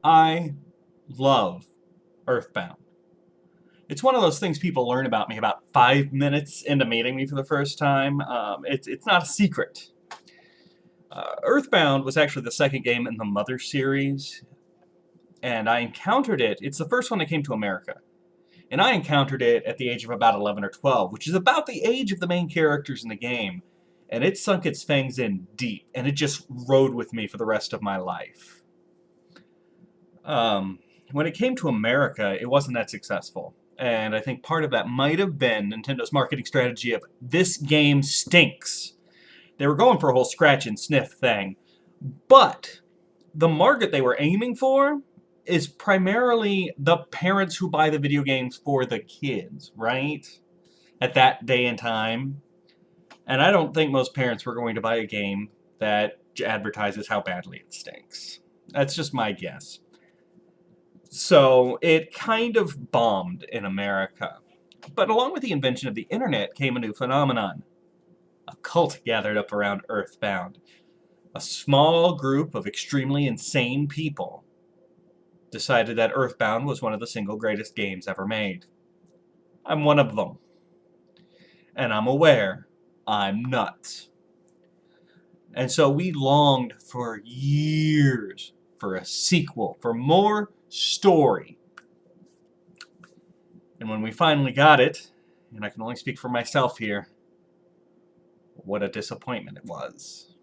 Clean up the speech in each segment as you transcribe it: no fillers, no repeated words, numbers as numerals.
I love Earthbound. It's one of those things people learn about me about 5 minutes into meeting me for the first time. It's not a secret. Earthbound was actually the second game in the Mother series, and I encountered it. It's the first one that came to America. And I encountered it at the age of about 11 or 12, which is about the age of the main characters in the game. And it sunk its fangs in deep, and it just rode with me for the rest of my life. When it came to America, it wasn't that successful. And I think part of that might have been Nintendo's marketing strategy of, this game stinks. They were going for a whole scratch and sniff thing. But the market they were aiming for is primarily the parents who buy the video games for the kids, right? At that day and time. And I don't think most parents were going to buy a game that advertises how badly it stinks. That's just my guess. So it kind of bombed in America. But along with the invention of the internet came a new phenomenon. A cult gathered up around Earthbound. A small group of extremely insane people decided that Earthbound was one of the single greatest games ever made. I'm one of them. And I'm aware I'm nuts. And so we longed for years for a sequel, for more story. And when we finally got it, and I can only speak for myself here, what a disappointment it was.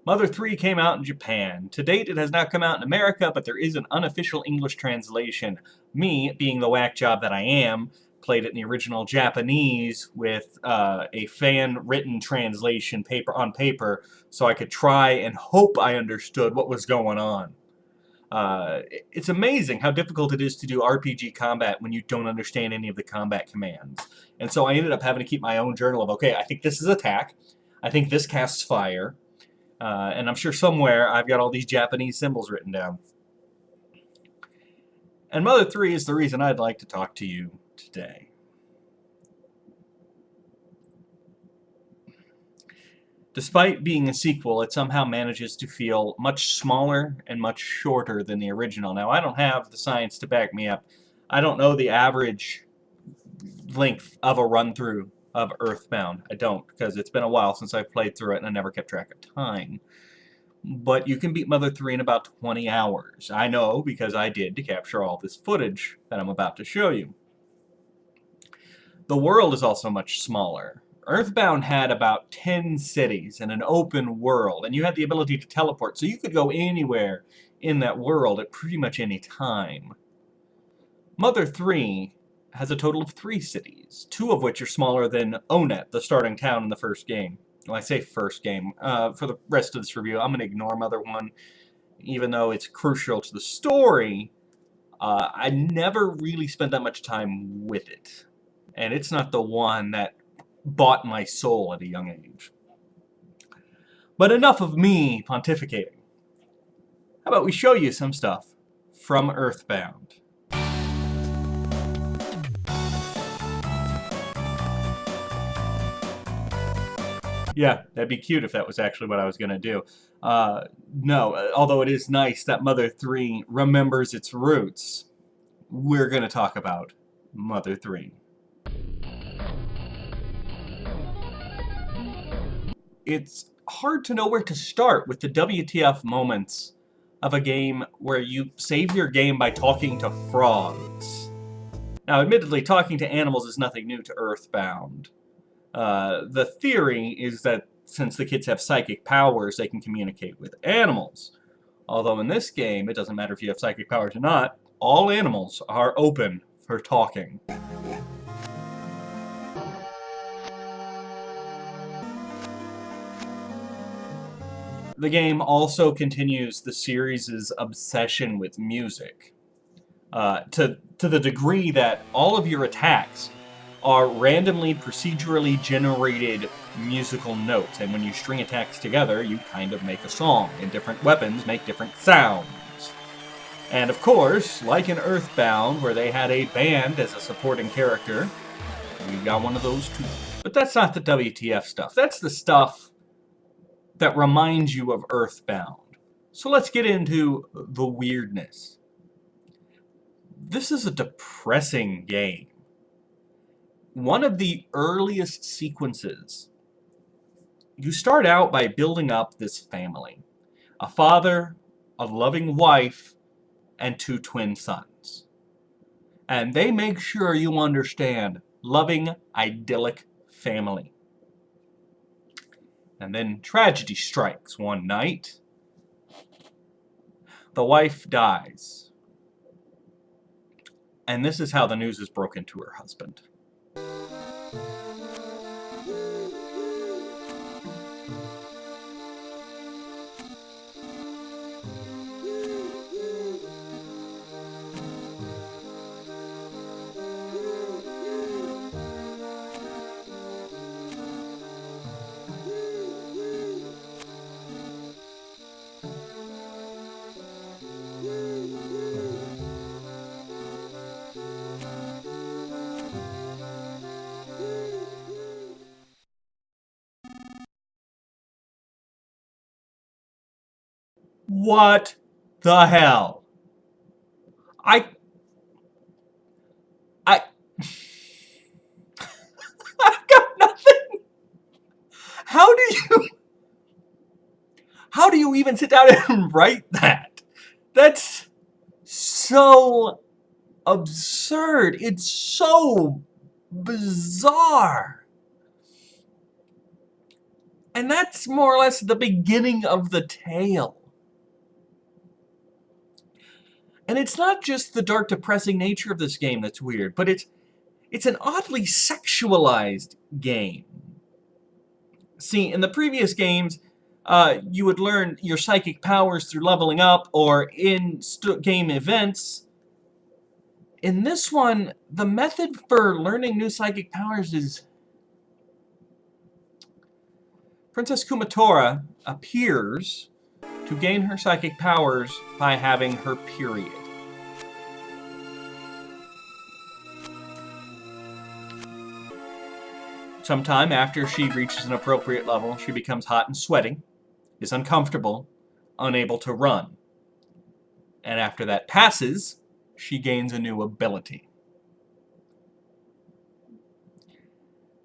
Mother 3 came out in Japan. To date, it has not come out in America, but there is an unofficial English translation. Me, being the whack job that I am, played it in the original Japanese with a fan-written translation on paper, so I could try and hope I understood what was going on. It's amazing how difficult it is to do RPG combat when you don't understand any of the combat commands. And so I ended up having to keep my own journal of, okay, I think this is attack, I think this casts fire, and I'm sure somewhere I've got all these Japanese symbols written down. And Mother 3 is the reason I'd like to talk to you today. Despite being a sequel, it somehow manages to feel much smaller and much shorter than the original. Now, I don't have the science to back me up. I don't know the average length of a run-through of Earthbound. I don't, because it's been a while since I've played through it and I never kept track of time. But you can beat Mother 3 in about 20 hours. I know, because I did to capture all this footage that I'm about to show you. The world is also much smaller. Earthbound had about 10 cities and an open world, and you had the ability to teleport, so you could go anywhere in that world at pretty much any time. Mother 3 has a total of 3 cities, 2 of which are smaller than Onet, the starting town in the first game. Well, I say first game. For the rest of this review, I'm going to ignore Mother 1, even though it's crucial to the story. I never really spent that much time with it, and it's not the one that bought my soul at a young age. But enough of me pontificating. How about we show you some stuff from Earthbound? Yeah, that'd be cute if that was actually what I was going to do. No, although it is nice that Mother 3 remembers its roots, we're going to talk about Mother 3. It's hard to know where to start with the WTF moments of a game where you save your game by talking to frogs. Now, admittedly, talking to animals is nothing new to Earthbound. The theory is that since the kids have psychic powers, they can communicate with animals. Although in this game, it doesn't matter if you have psychic powers or not, all animals are open for talking. The game also continues the series' obsession with music, to the degree that all of your attacks are randomly, procedurally generated musical notes. And when you string attacks together, you kind of make a song, and different weapons make different sounds. And of course, like in Earthbound, where they had a band as a supporting character, we got one of those too. But that's not the WTF stuff. That's the stuff that reminds you of Earthbound. So let's get into the weirdness. This is a depressing game. One of the earliest sequences, you start out by building up this family. A father, a loving wife, and 2 twin sons. And they make sure you understand loving, idyllic family. And then tragedy strikes one night. The wife dies. And this is how the news is broken to her husband. What the hell? I I've got nothing. How do you even sit down and write that? That's so absurd. It's so bizarre. And that's more or less the beginning of the tale. And it's not just the dark, depressing nature of this game that's weird, but it's an oddly sexualized game. See, in the previous games, you would learn your psychic powers through leveling up or in game events. In this one, the method for learning new psychic powers is... Princess Kumatora appears to gain her psychic powers by having her period. Sometime after she reaches an appropriate level, she becomes hot and sweating, is uncomfortable, unable to run. And after that passes, she gains a new ability.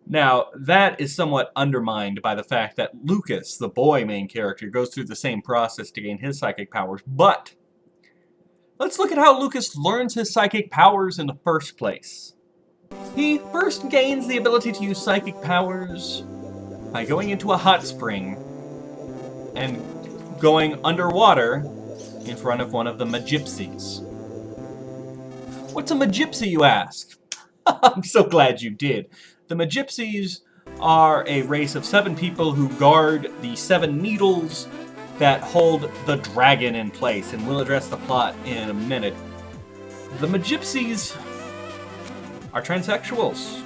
Now, that is somewhat undermined by the fact that Lucas, the boy main character, goes through the same process to gain his psychic powers, but let's look at how Lucas learns his psychic powers in the first place. He first gains the ability to use psychic powers by going into a hot spring and going underwater in front of one of the Magypsies. What's a Magypsy, you ask? I'm so glad you did. The Magypsies are a race of 7 people who guard the 7 needles that hold the dragon in place, and we'll address the plot in a minute. The Magypsies are transsexuals.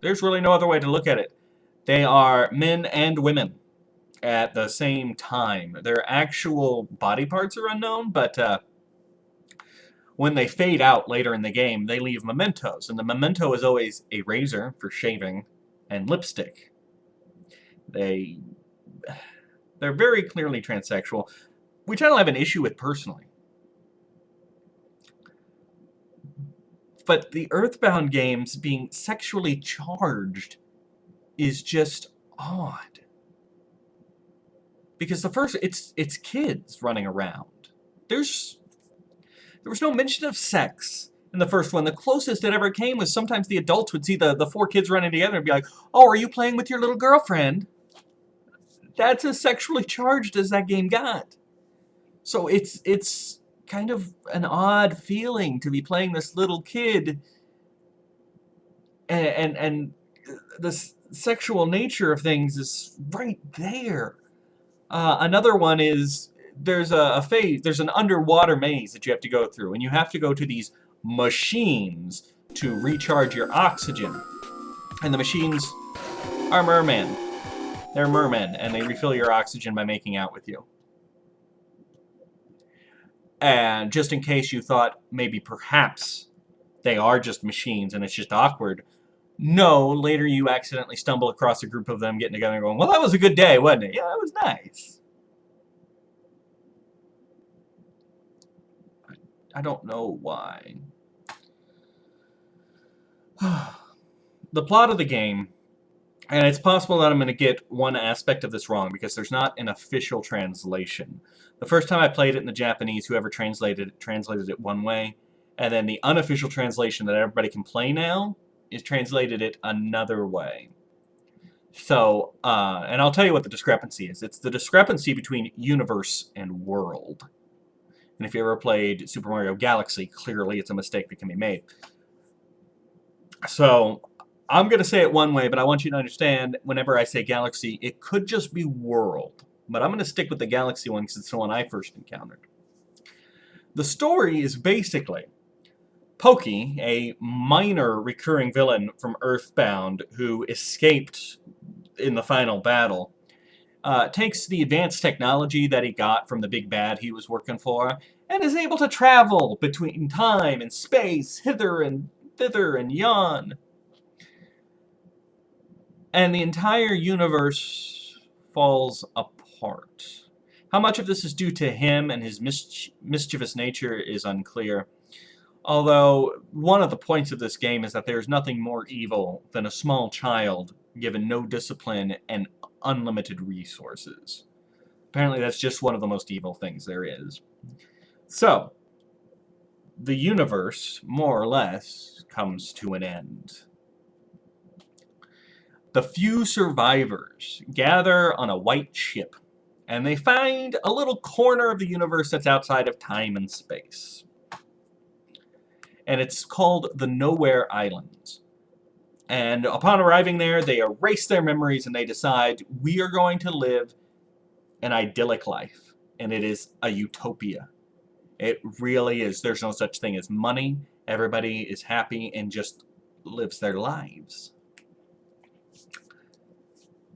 There's really no other way to look at it. They are men and women at the same time. Their actual body parts are unknown, but when they fade out later in the game, they leave mementos, and the memento is always a razor for shaving and lipstick. They're very clearly transsexual, which I don't have an issue with personally. But the Earthbound games being sexually charged is just odd. Because the first, it's kids running around. There was no mention of sex in the first one. The closest it ever came was sometimes the adults would see the 4 kids running together and be like, "Oh, are you playing with your little girlfriend?" That's as sexually charged as that game got. So it's kind of an odd feeling to be playing this little kid, and the sexual nature of things is right there. Another one is there's an underwater maze that you have to go through, and you have to go to these machines to recharge your oxygen. And the machines are mermen. They're mermen, and they refill your oxygen by making out with you. And just in case you thought maybe perhaps they are just machines and it's just awkward, no, later you accidentally stumble across a group of them getting together and going, well, that was a good day, wasn't it? Yeah, it was nice. I don't know why. The plot of the game, and it's possible that I'm going to get one aspect of this wrong because there's not an official translation. The first time I played it in the Japanese, whoever translated it one way, and then the unofficial translation that everybody can play now is translated it another way. So, and I'll tell you what the discrepancy is. It's the discrepancy between universe and world. And if you ever played Super Mario Galaxy, clearly it's a mistake that can be made. So, I'm going to say it one way, but I want you to understand, whenever I say Galaxy, it could just be world. But I'm going to stick with the Galaxy one because it's the one I first encountered. The story is basically Pokey, a minor recurring villain from Earthbound who escaped in the final battle, takes the advanced technology that he got from the big bad he was working for and is able to travel between time and space, hither and thither and yon. And the entire universe falls apart. How much of this is due to him and his mischievous nature is unclear. Although, one of the points of this game is that there is nothing more evil than a small child given no discipline and unlimited resources. Apparently that's just one of the most evil things there is. So, the universe, more or less, comes to an end. The few survivors gather on a white ship, and they find a little corner of the universe that's outside of time and space. And it's called the Nowhere Islands. And upon arriving there, they erase their memories and they decide, we are going to live an idyllic life. And it is a utopia. It really is. There's no such thing as money. Everybody is happy and just lives their lives.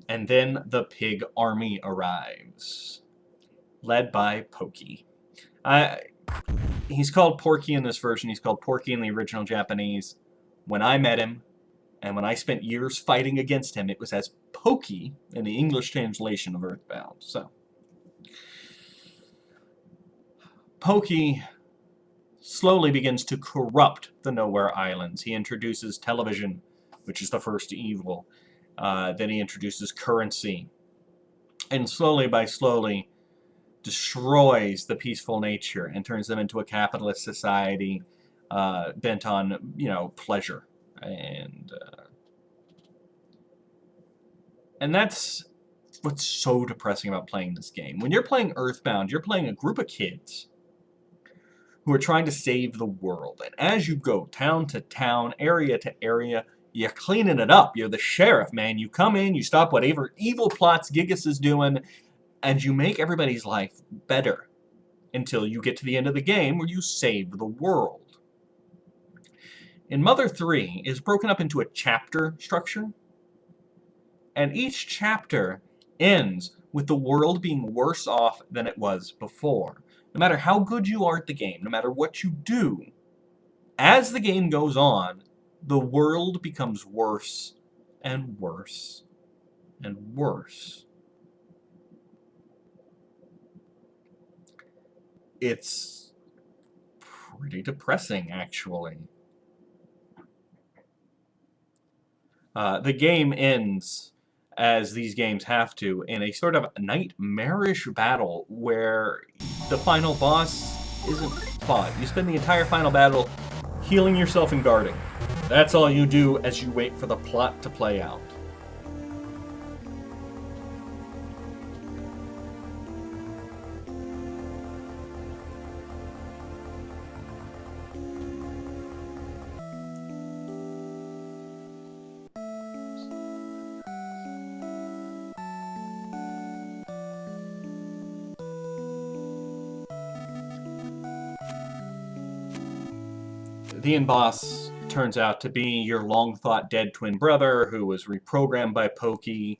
And then the pig army arrives, led by Pokey. He's called Porky in this version. He's called Porky in the original Japanese. When I met him, and when I spent years fighting against him, it was as Pokey in the English translation of Earthbound. So, Pokey slowly begins to corrupt the Nowhere Islands. He introduces television, which is the first evil. Then he introduces currency. And slowly by slowly destroys the peaceful nature and turns them into a capitalist society bent on, pleasure. And that's what's so depressing about playing this game. When you're playing Earthbound, you're playing a group of kids who are trying to save the world. And as you go town to town, area to area, you're cleaning it up. You're the sheriff, man. You come in, you stop whatever evil plots Gigas is doing, and you make everybody's life better until you get to the end of the game where you save the world. In Mother 3 is broken up into a chapter structure, and each chapter ends with the world being worse off than it was before. No matter how good you are at the game, no matter what you do, as the game goes on, the world becomes worse and worse and worse. It's pretty depressing, actually. The game ends, as these games have to, in a sort of nightmarish battle where the final boss isn't fought. You spend the entire final battle healing yourself and guarding. That's all you do as you wait for the plot to play out. The end boss turns out to be your long-thought dead twin brother who was reprogrammed by Pokey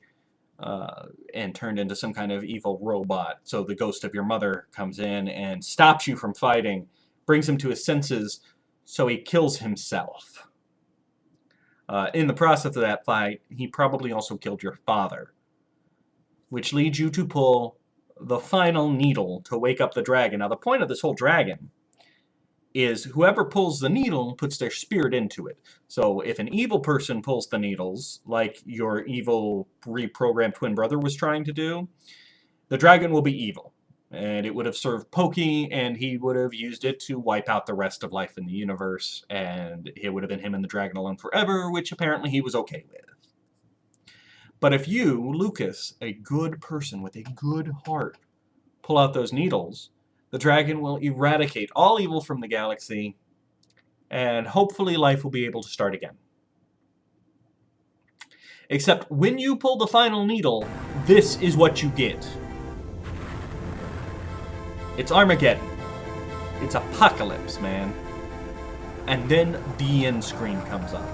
and turned into some kind of evil robot. So the ghost of your mother comes in and stops you from fighting, brings him to his senses, so he kills himself. In the process of that fight, he probably also killed your father, which leads you to pull the final needle to wake up the dragon. Now, the point of this whole dragon is whoever pulls the needle puts their spirit into it. So if an evil person pulls the needles, like your evil reprogrammed twin brother was trying to do, the dragon will be evil. And it would have served Pokey, and he would have used it to wipe out the rest of life in the universe, and it would have been him and the dragon alone forever, which apparently he was okay with. But if you, Lucas, a good person with a good heart, pull out those needles, the dragon will eradicate all evil from the galaxy, and hopefully life will be able to start again. Except when you pull the final needle, this is what you get. It's Armageddon. It's apocalypse, man. And then the end screen comes up.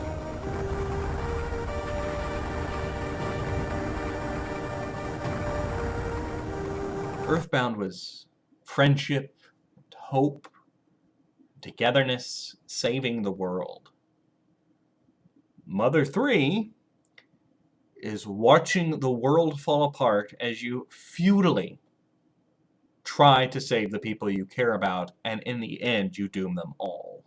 Earthbound was friendship, hope, togetherness, saving the world. Mother 3 is watching the world fall apart as you futilely try to save the people you care about, and in the end, you doom them all.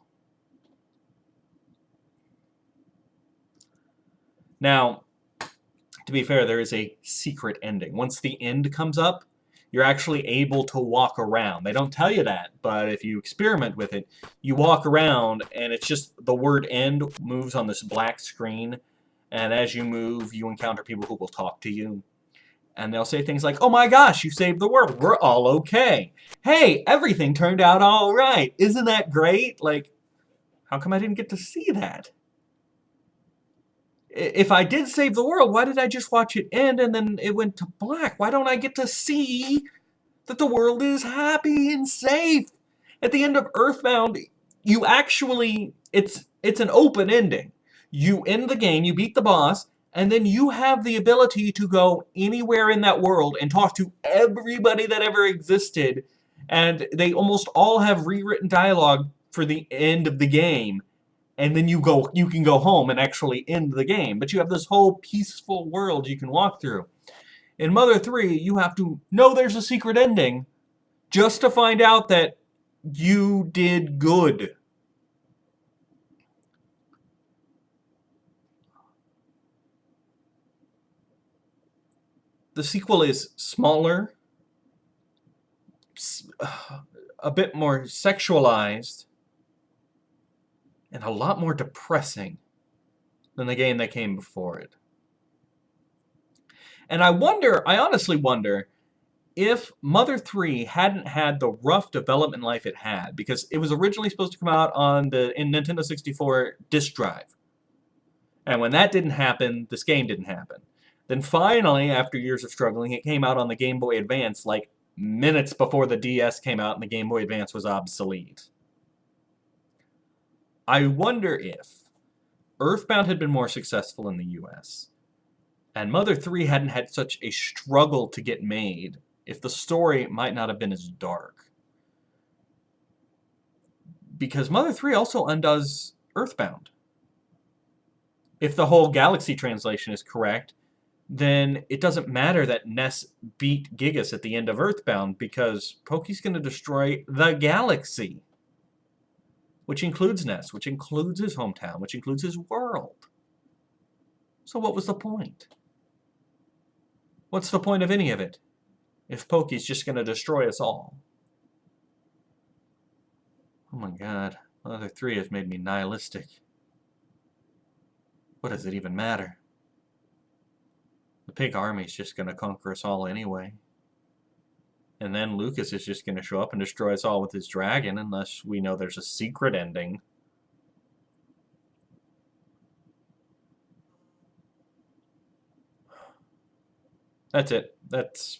Now, to be fair, there is a secret ending. Once the end comes up, you're actually able to walk around. They don't tell you that, but if you experiment with it, you walk around, and it's just the word end moves on this black screen, and as you move, you encounter people who will talk to you. And they'll say things like, "Oh my gosh, you saved the world. We're all okay. Hey, everything turned out all right. Isn't that great?" Like, how come I didn't get to see that? If I did save the world, why did I just watch it end and then it went to black? Why don't I get to see that the world is happy and safe? At the end of Earthbound, you actually, it's an open ending. You end the game, you beat the boss, and then you have the ability to go anywhere in that world and talk to everybody that ever existed, and they almost all have rewritten dialogue for the end of the game. And then you can go home and actually end the game. But you have this whole peaceful world you can walk through. In Mother 3, you have to know there's a secret ending just to find out that you did good. The sequel is smaller, a bit more sexualized, and a lot more depressing than the game that came before it. And I honestly wonder, if Mother 3 hadn't had the rough development life it had, because it was originally supposed to come out in Nintendo 64 disk drive. And when that didn't happen, this game didn't happen. Then finally, after years of struggling, it came out on the Game Boy Advance like minutes before the DS came out and the Game Boy Advance was obsolete. I wonder if Earthbound had been more successful in the US, and Mother 3 hadn't had such a struggle to get made, if the story might not have been as dark. Because Mother 3 also undoes Earthbound. If the whole Galaxy translation is correct, then it doesn't matter that Ness beat Gigas at the end of Earthbound, because Pokey's going to destroy the galaxy. Which includes Ness, which includes his hometown, which includes his world. So what was the point? What's the point of any of it if Pokey's just going to destroy us all? Oh my god, Mother 3 has made me nihilistic. What does it even matter? The pig army's just going to conquer us all anyway. And then Lucas is just going to show up and destroy us all with his dragon, unless we know there's a secret ending. That's it. That's...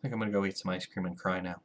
think I'm going to go eat some ice cream and cry now.